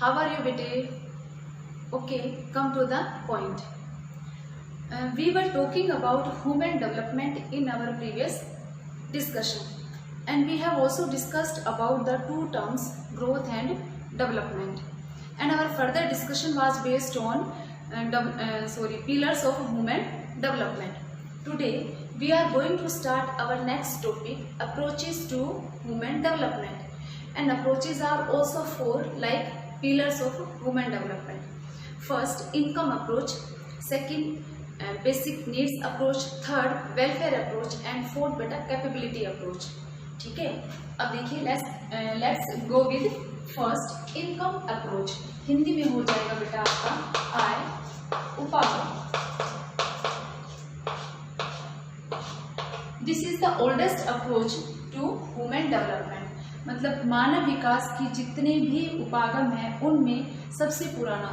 How are you, bete? Okay, come to the point. We were talking about human development in our previous discussion, and we have also discussed about the two terms growth and development, and our further discussion was based on pillars of human development. Today we are going to start our next topic, approaches to human development, and approaches are also four like pillars of human development. First, income approach. Second, basic needs approach. Third, welfare approach. And fourth बेटा capability approach. ठीक है, अब देखिए let's go with first income approach. Hindi में हो जाएगा बेटा आपका आय उपार्जन. This is the oldest approach to human development. मतलब मानव विकास की जितने भी उपागम है उनमें सबसे पुराना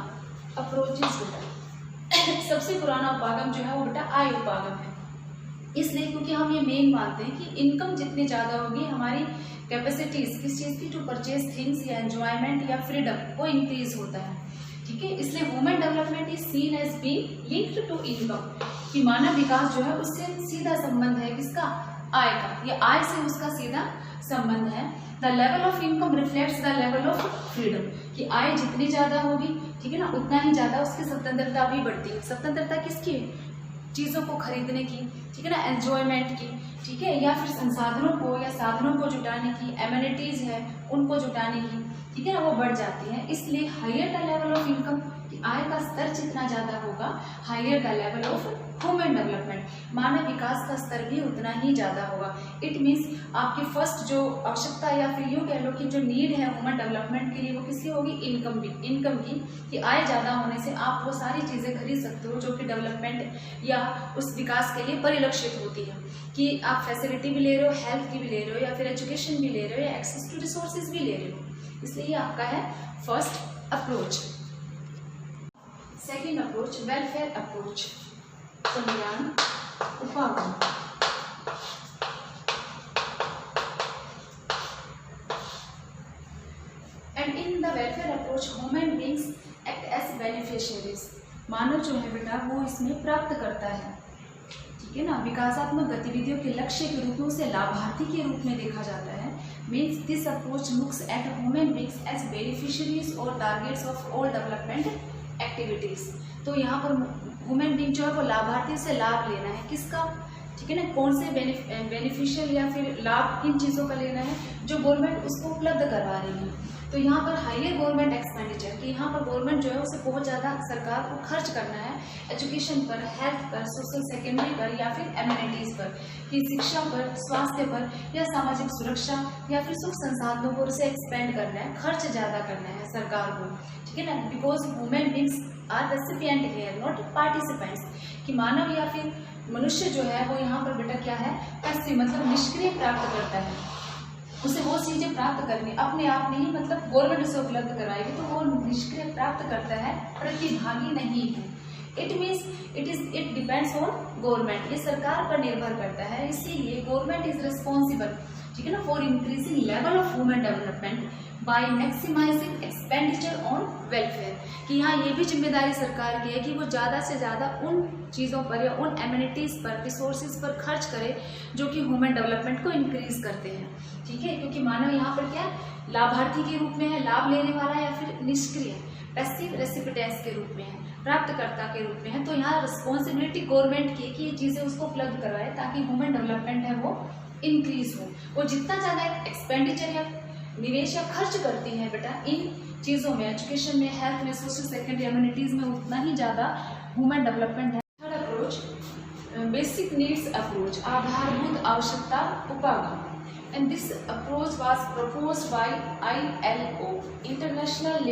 अप्रोचेस बेटा सबसे पुराना उपागम जो है वो बेटा आय उपागम है. इसलिए क्योंकि हम ये मेन मानते हैं कि इनकम जितनी ज़्यादा होगी हमारी कैपेसिटीज किस चीज़ की टू परचेज थिंग्स या एंजॉयमेंट या फ्रीडम वो इंक्रीज होता है. ठीक है, इसलिए human development is seen as being linked to income. कि मानव विकास जो है उससे सीधा संबंध है किसका, आय का. ये आय से उसका सीधा संबंध है. The level of income reflects the level of freedom. कि आय जितनी ज़्यादा होगी, ठीक है ना, उतना ही ज़्यादा उसकी स्वतंत्रता भी बढ़ती है. स्वतंत्रता किसकी, चीज़ों को खरीदने की, ठीक है ना, एंजॉयमेंट की, ठीक है, या फिर संसाधनों को या साधनों को जुटाने की, एमिनिटीज है उनको जुटाने की, ठीक है ना, वो बढ़ जाती है. इसलिए higher the level of income, कि आय का स्तर जितना ज़्यादा होगा, higher the level of human development, मानव विकास का स्तर भी उतना ही ज़्यादा होगा. इट मीन्स आपकी फर्स्ट जो आवश्यकता या फिर यूँ कह लो कि जो नीड है ह्यूमन डेवलपमेंट के लिए वो किसकी होगी, इनकम की. कि आय ज़्यादा होने से आप वो सारी चीज़ें खरीद सकते हो जो कि डेवलपमेंट या उस विकास के लिए परिलक्षित होती है. कि आप फैसिलिटी भी ले रहे हो, हेल्थ की भी ले रहे हो, या फिर एजुकेशन भी ले रहे हो, या एक्सेस टू रिसोर्सेज भी ले रहे हो. इसलिए ये आपका है first approach. Second approach welfare approach. कल्याण उपागम. And in the welfare approach human beings act as beneficiaries. मानव जो है बेटा वो इसमें प्राप्त करता है, ठीक है ना. विकासात्मक गतिविधियों के लक्ष्य के रूप में उसे लाभार्थी के रूप में देखा जाता है. Means this approach looks at human beings as beneficiaries और targets of all development activities. तो यहाँ पर ह्यूमन बीइंग जो है वो लाभार्थी से लाभ लेना है किसका, ठीक है ना, कौन से बेनिफिशियल या फिर लाभ किन चीज़ों का लेना है जो गवर्नमेंट उसको उपलब्ध करवा रही है. तो यहाँ पर हायर गवर्नमेंट एक्सपेंडिचर, कि यहाँ पर गवर्नमेंट जो है उसे बहुत ज़्यादा सरकार को खर्च करना है एजुकेशन पर, हेल्थ पर, सोशल सेकेंडरी पर, या फिर एमिनिटीज़ पर, कि शिक्षा पर, स्वास्थ्य पर, या सामाजिक सुरक्षा या फिर सुख संसाधनों पर उसे एक्सपेंड करना है, खर्च ज़्यादा करना है सरकार को. ठीक है ना, because women beings are recipient here not participants. कि मानव या फिर मनुष्य जो है वो यहाँ पर बेटा क्या है, पैसिव मतलब निष्क्रिय प्राप्त करता है. उसे वो चीज़ें प्राप्त करनी अपने आप नहीं, मतलब गवर्नमेंट उसे उपलब्ध कराएगी तो वो निष्क्रिय प्राप्त करता है, प्रतिभागी नहीं है. It means it depends on government. ये सरकार पर निर्भर करता है. इसीलिए गवर्नमेंट इज रिस्पॉन्सिबल, ठीक है ना, for increasing level of human development by maximising expenditure on welfare. कि यहाँ ये भी जिम्मेदारी सरकार की है कि वो ज़्यादा से ज़्यादा उन चीज़ों पर या उन एमिनिटीज़ पर, रिसोर्सेज पर खर्च करे जो कि ह्यूमन डेवलपमेंट को इंक्रीज करते हैं. ठीक है, क्योंकि मानव यहाँ पर क्या लाभार्थी के रूप में है, लाभ लेने वाला, या फिर निष्क्रिय पैसिव रेसिपिटेंट्स के रूप में है, प्राप्तकर्ता के रूप में है. तो यहाँ रिस्पॉन्सिबिलिटी गवर्नमेंट की कि ये चीज़ें उसको उपलब्ध करवाए ताकि ह्यूमन डेवलपमेंट है वो इंक्रीज हो. वो जितना ज़्यादा एक्सपेंडिचर या निवेश या खर्च करती है बेटा इन चीज़ों में, एजुकेशन में, हेल्थ में, सोशल सेकेंडरी एमिनिटीज़ में, उतना ही ज़्यादा ह्यूमन डेवलपमेंट है. Third approach basic needs approach, आधारभूत आवश्यकता उपागम. And this approach was proposed by ILO, international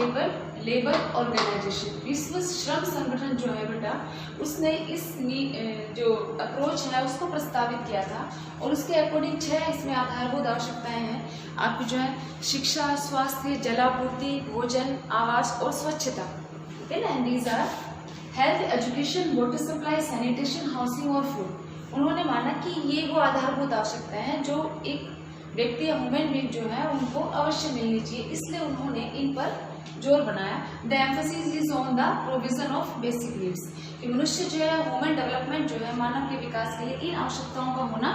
labour organisation. विश्व श्रम संगठन जो है बेटा उसने इस जो अप्रोच है उसको प्रस्तावित किया था. और उसके अकॉर्डिंग 6 इसमें आधारभूत आवश्यकताएं हैं आपकी, जो है शिक्षा, स्वास्थ्य, जलापूर्ति, भोजन, आवास और स्वच्छता. ठीक है ना, and these are health, education, water supply, sanitation, housing और फूड. उन्होंने माना कि ये वो आधारभूत आवश्यकताएं हैं जो एक व्यक्ति या ह्यूमन बीइंग जो है उनको अवश्य मिलनी चाहिए. इसलिए उन्होंने इन पर जोर बनाया। The emphasis is on the provision of basic needs, कि मनुष्य जो है ह्यूमन डेवलपमेंट जो है मानव के विकास के लिए इन आवश्यकताओं का होना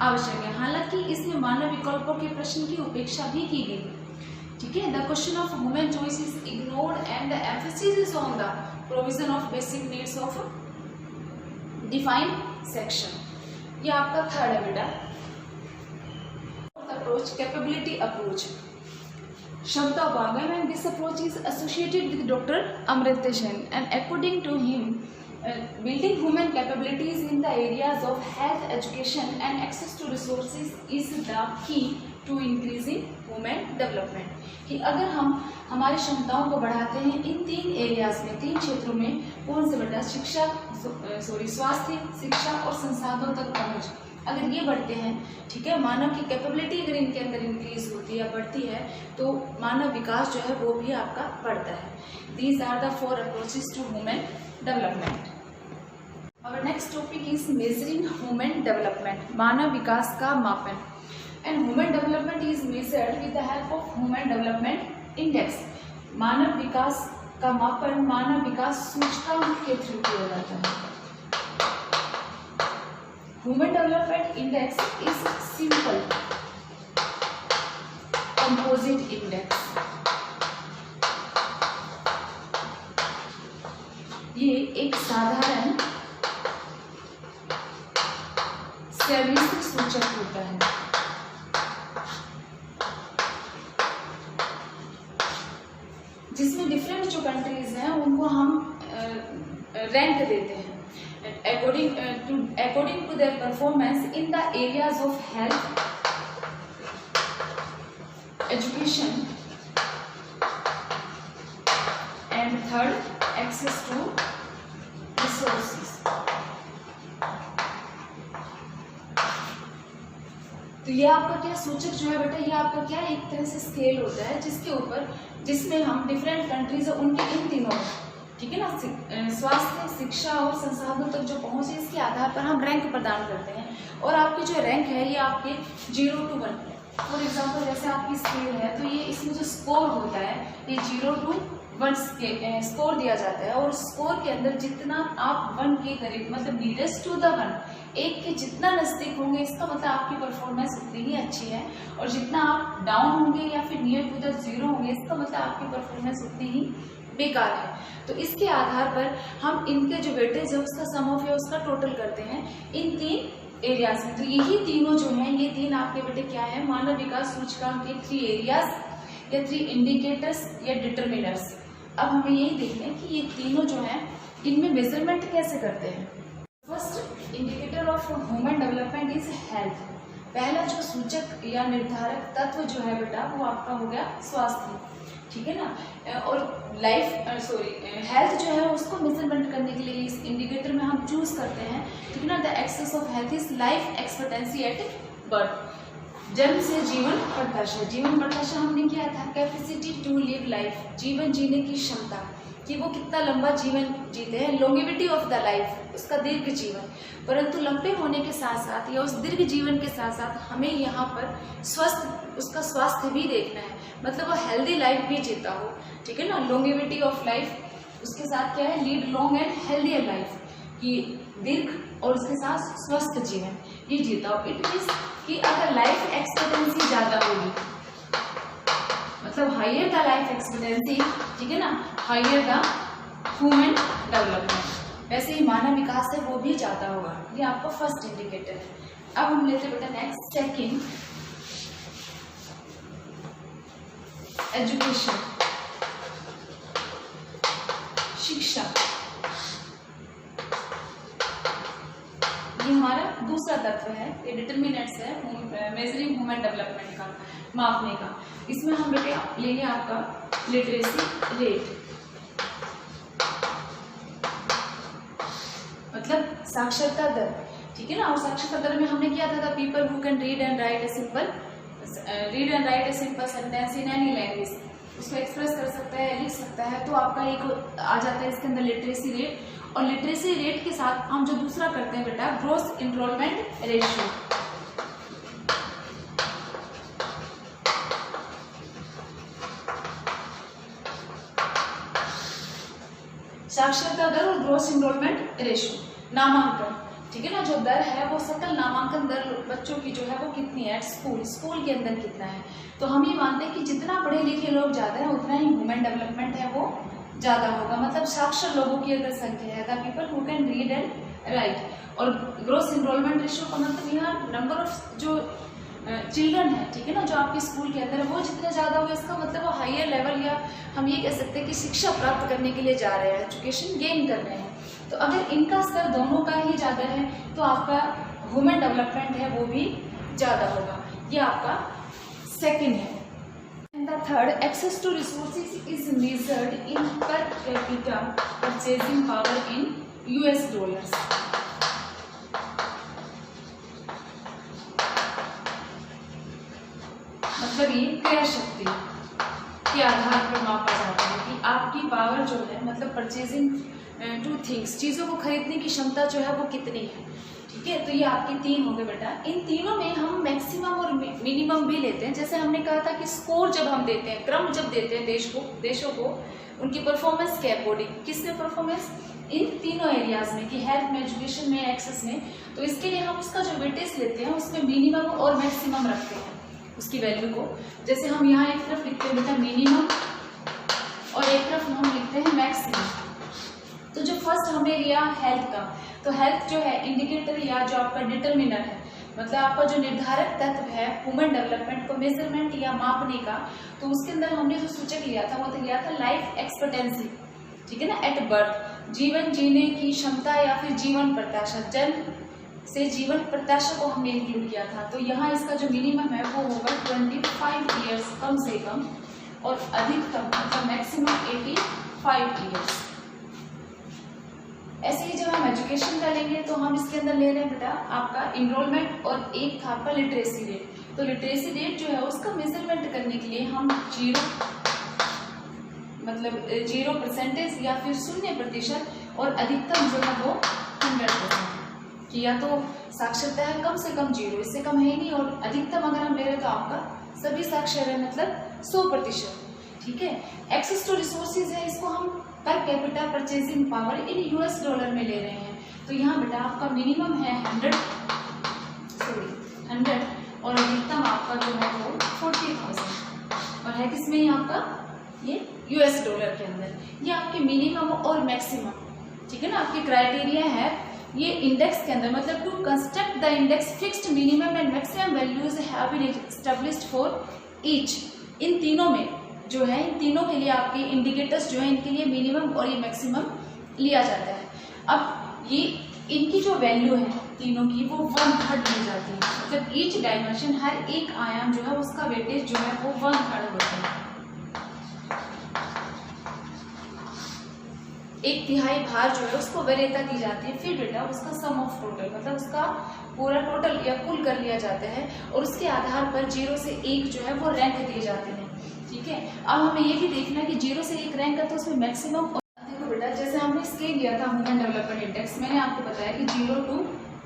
आवश्यक है। हालांकि इसमें मानव विकल्पों के प्रश्न की उपेक्षा भी की गई। ठीक है, the question of human choice is ignored and the emphasis is on the provision of basic needs of defined section. ये आपका थर्ड है बेटा। अप्रोच, कैपेबिलिटी अप्रोच, क्षमता भागम, and this approach is associated with Dr. Amartya Sen, and according to him, building human capabilities in the areas of health, education, and access to resources is the key to increasing human development। कि अगर हम हमारी क्षमताओं को बढ़ाते हैं इन 3 areas में, 3 क्षेत्रों में, कौन से बेटा, स्वास्थ्य, शिक्षा और संसाधनों तक पहुंच, अगर ये बढ़ते हैं, ठीक है, मानव की कैपेबिलिटी अगर इनके अंदर इंक्रीज होती है, बढ़ती है, तो मानव विकास जो है वो भी आपका बढ़ता है। These are the 4 approaches to human development. और next topic is measuring human development, मानव विकास का मापन। And human development is measured with the help of human development index. मानव विकास का मापन मानव विकास सूचकांक के थ्रू किया जाता है। Human Development Index is simple composite index। ये एक साधारण सैद्धांतिक सूचक होता है जिसमें डिफरेंट जो कंट्रीज हैं उनको हम रैंक देते हैं according to their performance in the areas of health, education, and third, access to resources। तो ये आपका क्या सूचक जो है बेटा, ये आपका क्या एक तरह से स्केल होता है जिसके ऊपर, जिसमें हम डिफरेंट कंट्रीज है उनके इन तीनों, ठीक है ना, स्वास्थ्य, शिक्षा और संसाधनों तक जो पहुंचे, इसके आधार पर हम रैंक प्रदान करते हैं। और आपके जो रैंक है ये आपके 0 to 1, फॉर एग्जांपल जैसे आपकी स्केल है तो ये इसमें जो स्कोर होता है ये 0 to 1 स्कोर दिया जाता है। और स्कोर के अंदर जितना आप 1 के करीब, मतलब नियरेस्ट टू द 1, 1 के जितना नजदीक होंगे, इसका मतलब आपकी परफॉर्मेंस उतनी ही अच्छी है। और जितना आप डाउन होंगे या फिर नियर टू द 0 होंगे, इसका मतलब आपकी परफॉर्मेंस उतनी ही बेकार है। तो इसके आधार पर हम इनके जो वेटेज है उसका सम ऑफ या उसका टोटल करते हैं इन 3 एरियाज में। तो यही तीनों जो हैं, ये 3 आपके बेटे क्या है, मानव विकास सूचकांक के 3 एरियाज या 3 इंडिकेटर्स या डिटर्मिनर्स। अब हमें यही देखना है कि ये तीनों जो हैं इनमें मेजरमेंट कैसे करते हैं। First indicator of human development is health. पहला जो सूचक या निर्धारक तत्व जो है बेटा वो आपका हो गया स्वास्थ्य, ठीक है ना। और हेल्थ जो है उसको मेजरमेंट करने के लिए इस इंडिकेटर में हम चूज करते हैं, ठीक है ना। The access of health is life expectancy at birth, जन्म से जीवन प्रत्याशा। जीवन प्रत्याशा हमने किया था कैपेसिटी टू लिव लाइफ, जीवन जीने की क्षमता, कि वो कितना लंबा जीवन जीते हैं, लॉन्गेविटी ऑफ द लाइफ, उसका दीर्घ जीवन। परंतु लंबे होने के साथ साथ या उस दीर्घ जीवन के साथ साथ हमें यहाँ पर उसका स्वास्थ्य भी देखना है, मतलब वो हेल्दी लाइफ भी जीता हो, ठीक है ना। लॉन्गेविटी ऑफ लाइफ, उसके साथ क्या है, lead long and healthy life, कि दीर्घ और उसके साथ स्वस्थ जीवन ये जीता हो। इट मीन्स कि अगर लाइफ एक्सपेक्टेंसी ज़्यादा होगी, मतलब हाइयर द लाइफ एक्सपेक्टेंसी, ठीक है ना, हाइयर द ह्यूमन डेवलपमेंट, वैसे ही मानव विकास है वो भी ज़्यादा होगा। ये आपका फर्स्ट इंडिकेटर है। अब हम लेते बेटा नेक्स्ट, सेकंड एजुकेशन, शिक्षा। ये हमारा दूसरा तत्व है, ये डिटर्मिनेंट्स है मेजरिंग ह्यूमन डेवलपमेंट का, मापने का। इसमें हम बेटे लेंगे आपका लिटरेसी रेट, मतलब साक्षरता दर, ठीक है ना। और साक्षरता दर में हमने किया था people who can read and right a simple sentence in any language, उसको एक्सप्रेस कर सकता है, लिख सकता है। तो आपका एक आ जाता है इसके अंदर लिटरेसी रेट। और लिटरेसी रेट के साथ हम जो दूसरा करते हैं बेटा ग्रोस इनरोलमेंट रेशियो। साक्षरता दर और ग्रोस एनरोलमेंट रेशियो, नामांकन, ठीक है ना, जो दर है वो सकल नामांकन दर बच्चों की जो है वो कितनी है स्कूल के अंदर कितना है। तो हम ये मानते हैं कि जितना पढ़े लिखे लोग ज़्यादा है उतना ही ह्यूमन डेवलपमेंट है वो ज़्यादा होगा, मतलब साक्षर लोगों की अगर संख्या है, the people who can read and right. और ग्रोस एनरोलमेंट रेशियो का मतलब यहाँ नंबर ऑफ जो चिल्ड्रन है, ठीक है ना, जो आपके स्कूल के अंदर वो जितने ज़्यादा होगा इसका मतलब वो हायर लेवल, या हम ये कह सकते हैं कि शिक्षा प्राप्त करने के लिए जा रहे हैं, एजुकेशन गेन कर रहे हैं। तो अगर इनका स्तर दोनों का ही ज़्यादा है तो आपका ह्यूमन डेवलपमेंट है वो भी ज़्यादा होगा। ये आपका सेकंड है। And the third, access to resources is measured in per capita purchasing power in US dollars. मतलब ये क्रय शक्ति के आधार पर मापा जाता है कि आपकी पावर जो है, मतलब परचेजिंग टू थिंग्स, चीज़ों को खरीदने की क्षमता जो है वो कितनी है, ठीक है। तो ये आपके तीन हो गए बेटा। इन तीनों में हम मैक्सिमम और मिनिमम भी लेते हैं। जैसे हमने कहा था कि स्कोर जब हम देते हैं, क्रम जब देते हैं देशों को उनकी परफॉर्मेंस के अकॉर्डिंग, किसने परफॉर्मेंस, इन तीनों एरियाज में, कि हेल्थ में, एजुकेशन में, एक्सेस में, तो इसके लिए हम उसका जो वेटेज लेते हैं उसमें मिनिमम और मैक्सिमम रखते हैं उसकी वैल्यू को। जैसे हम यहाँ एक तरफ लिखते हैं बेटा मिनिमम और एक तरफ हम लिखते हैं मैक्सिमम। तो जो फर्स्ट हमने लिया हेल्थ का, तो हेल्थ जो है इंडिकेटर या जो आपका डिटर्मिनर है, मतलब आपका जो निर्धारक तत्व है ह्यूमन डेवलपमेंट को मेजरमेंट या मापने का, तो उसके अंदर हमने जो सूचक लिया था वो तो लिया था लाइफ एक्सपेक्टेंसी, ठीक है ना, एट बर्थ, जीवन जीने की क्षमता या फिर जीवन प्रत्याशा, जन्म से जीवन प्रत्याशा को हमने इंक्लूड किया था। तो यहाँ इसका जो मिनिमम है वो होगा 25 ईयर्स कम से कम, और अधिकतम मतलब मैक्सिमम 85 ईयर्स। ऐसे ही जब हम एजुकेशन का लेंगे तो हम इसके अंदर ले रहे हैं बेटा आपका इनरोलमेंट, और एक था आपका लिटरेसी रेट। तो लिटरेसी रेट जो है उसका मेजरमेंट करने के लिए हम 0% या फिर 0%, और अधिकतम जो है वो 100%, कि या तो साक्षरता है कम से कम 0, इससे कम है ही नहीं, और अधिकतम अगर हम ले रहे हैं तो आपका सभी साक्षर है मतलब 100%, ठीक है। एक्सेस टू रिसोर्सेज है, इसको हम पर capita purchasing power in US dollar में ले रहे हैं। तो यहाँ बेटा आपका मिनिमम है 100 और अधिकतम आपका जो है वो 40,000, और है किसमें ही आपका ये US डॉलर के अंदर। ये आपके मिनिमम और मैक्सिमम, ठीक है ना, आपके क्राइटेरिया है ये इंडेक्स के अंदर, मतलब to construct the index fixed minimum and maximum values have been established for each. इन तीनों में जो है, इन तीनों के लिए आपके इंडिकेटर्स जो है इनके लिए मिनिमम और ये मैक्सिमम लिया जाता है। अब ये इनकी जो वैल्यू है तीनों की वो 1/3 दी जाती है, मतलब ईच डायमेंशन, हर एक आयाम जो है उसका वेटेज जो है वो 1/3 होता है। 1/3 भार जो है उसको वरीयता दी जाती है। फिर बेटा उसका सम ऑफ टोटल, मतलब उसका पूरा टोटल या कुल कर लिया जाता है, और उसके आधार पर 0 से 1 जो है वो रैंक दिए जाते हैं, ठीक है। अब हमें ये भी देखना है कि 0 से 1 रैंक है तो उसमें मैक्सिमम, देखो बेटा जैसे हमने स्केल लिया था ह्यूमन डेवलपमेंट इंडेक्स, मैंने आपको बताया कि 0 to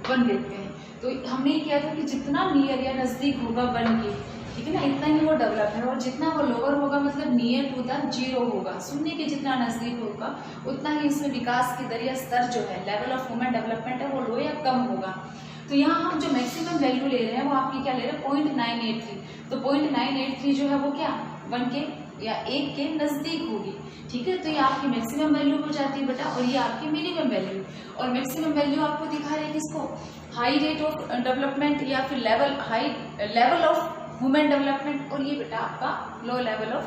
1 देखते हैं। तो हमने ये किया था कि जितना नियर या नजदीक होगा 1 के, ठीक है ना, इतना ही वो डेवलप है, और जितना वो लोअर होगा मतलब नियर टू द 0 होगा, शून्य के जितना नजदीक होगा उतना ही इसमें विकास की दर या स्तर जो है लेवल ऑफ ह्यूमन डेवलपमेंट है वो लो या कम होगा। तो यहाँ हम जो मैक्सिमम वैल्यू ले रहे हैं वो आपकी क्या ले रहे हैं 0.983। तो 0.983 जो है वो क्या 1 के या 1 के नजदीक होगी, ठीक है। तो ये आपकी मैक्सिमम वैल्यू हो जाती है बेटा, और ये आपकी मिनिमम वैल्यू, और मैक्सिमम वैल्यू आपको दिखा रहे हैं किसको, हाई रेट ऑफ डेवलपमेंट या फिर लेवल ऑफ ह्यूमन डेवलपमेंट, और ये बेटा आपका low level of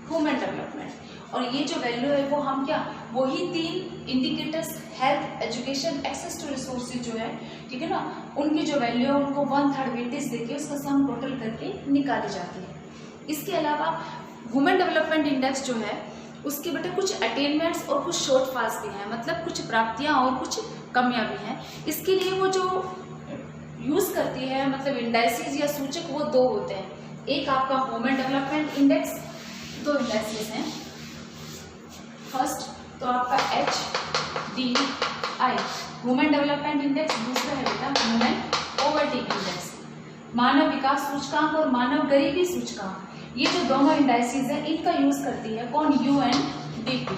human development. और ये जो वैल्यू है वो हम क्या, वही 3 indicators health, education, access to resources जो है, ठीक है ना, उनकी जो वैल्यू है उनको 1/3 वेटेज देके उसका सम टोटल करके निकाली जाती है। इसके अलावा ह्यूमन डेवलपमेंट इंडेक्स जो है उसके बेटा कुछ अटेनमेंट्स और कुछ शॉर्टफॉल्स भी हैं, मतलब कुछ प्राप्तियां और कुछ कमियां भी हैं। इसके लिए वो जो यूज करती है मतलब इंडाइसिस या सूचक वो 2 होते हैं, एक आपका ह्यूमन डेवलपमेंट इंडेक्स, 2 इंडाइसिस हैं। फर्स्ट तो आपका HDI ह्यूमन डेवलपमेंट इंडेक्स, दूसरा है बेटा ह्यूमन पॉवर्टी इंडेक्स, मानव विकास सूचकांक और मानव गरीबी सूचकांक। ये जो दोनों इंडाइसिस है इनका यूज करती है कौन, UNDP,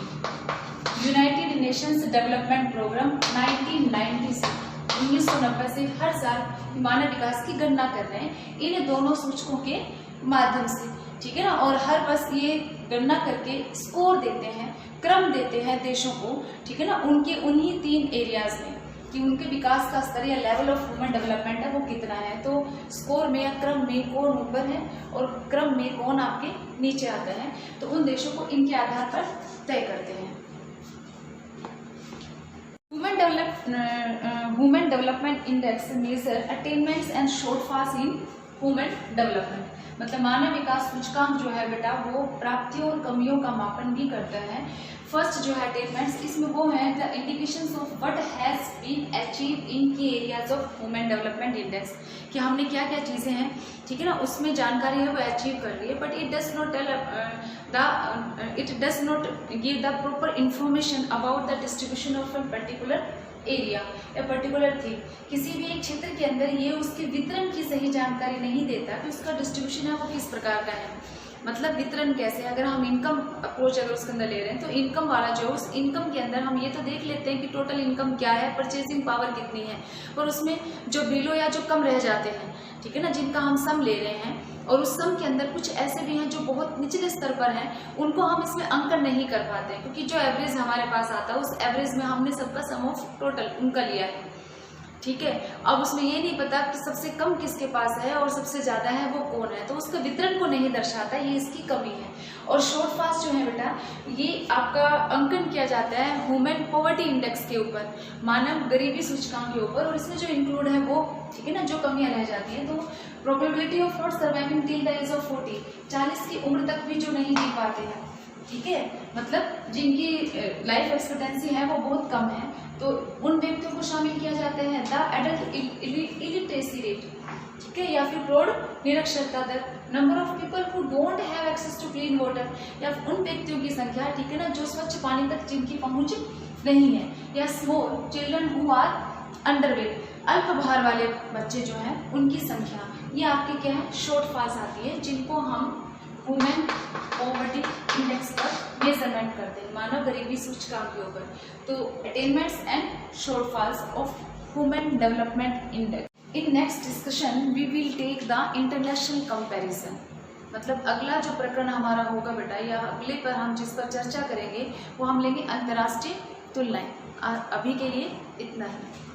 United Nations Development Programme 1990 से 1990 से हर साल मानव विकास की गणना कर रहे हैं इन दोनों सूचकों के माध्यम से, ठीक है ना। और हर वर्ष ये गणना करके स्कोर देते हैं, क्रम देते हैं देशों को, ठीक है ना, उनके उन्हीं 3 एरियाज में कि उनके विकास का स्तर या लेवल ऑफ ह्यूमन डेवलपमेंट है वो कितना है। तो स्कोर में या क्रम में कौन ऊपर है और क्रम में कौन आपके नीचे आता है, तो उन देशों को इनके आधार पर तय करते हैं। Human development index major attainments and shortfalls in human development, मतलब मानव विकास सूचकांक जो है बेटा वो प्राप्तियों और कमियों का मापन भी करता है। फर्स्ट जो है अटेनमेंट्स, इसमें वो है the indications of what has been achieve in key areas of human development index, कि हमने क्या क्या चीज़ें हैं, ठीक है ना, उसमें जानकारी है वो अचीव कर रही है, but it does not give the proper information about the distribution of a particular area या पर्टिकुलर थिंग। किसी भी एक क्षेत्र के अंदर ये उसके वितरण की सही जानकारी नहीं देता कि उसका डिस्ट्रीब्यूशन है वो किस प्रकार का है, मतलब वितरण कैसे। अगर हम इनकम अप्रोच अगर उसके अंदर ले रहे हैं तो इनकम वाला जो उस इनकम के अंदर हम ये तो देख लेते हैं कि टोटल इनकम क्या है, परचेसिंग पावर कितनी है, और उसमें जो बिलो या जो कम रह जाते हैं, ठीक है ना, जिनका हम सम ले रहे हैं, और उस सम के अंदर कुछ ऐसे भी हैं जो बहुत निचले स्तर पर हैं, उनको हम इसमें अंकन नहीं कर पाते हैं, क्योंकि जो एवरेज हमारे पास आता है उस एवरेज में हमने सबका सम ऑफ टोटल उनका लिया है, ठीक है। अब उसमें ये नहीं पता कि सबसे कम किसके पास है और सबसे ज़्यादा है वो कौन है, तो उसका वितरण को नहीं दर्शाता, ये इसकी कमी है। और शॉर्टफॉल्स जो है बेटा ये आपका अंकन किया जाता है ह्यूमन पॉवर्टी इंडेक्स के ऊपर, मानव गरीबी सूचकांक के ऊपर, और इसमें जो इंक्लूड है वो, ठीक है ना, जो कमियां रह जाती हैं, तो probability of not surviving till the age of 40, 40 की उम्र तक भी जो नहीं जी पाते हैं, ठीक है, मतलब जिनकी लाइफ एक्सपेक्टेंसी है वो बहुत कम है, तो उन व्यक्तियों को शामिल किया जाता है। द एडल्ट इलिटरेसी रेट, ठीक है, या फिर प्रौढ़ निरक्षरता दर, number of people who don't have access to clean water, या उन व्यक्तियों की संख्या, ठीक है ना, जो स्वच्छ पानी तक जिनकी पहुंच नहीं है, या small children who are underweight, अल्प भार वाले बच्चे जो हैं उनकी संख्या, ये आपके क्या है शॉर्टफॉल्स आती है, जिनको हम ह्यूमन पॉवर्टी इंडेक्स पर मेजरमेंट करते हैं, मानव गरीबी सूचकांक के ऊपर। तो attainments and shortfalls of human development index. In next discussion we will take the international comparison, मतलब अगला जो प्रकरण हमारा होगा बेटा, या अगले पर हम जिस पर चर्चा करेंगे वो हम लेंगे अंतर्राष्ट्रीय तुलनाएं। अभी के लिए इतना ही।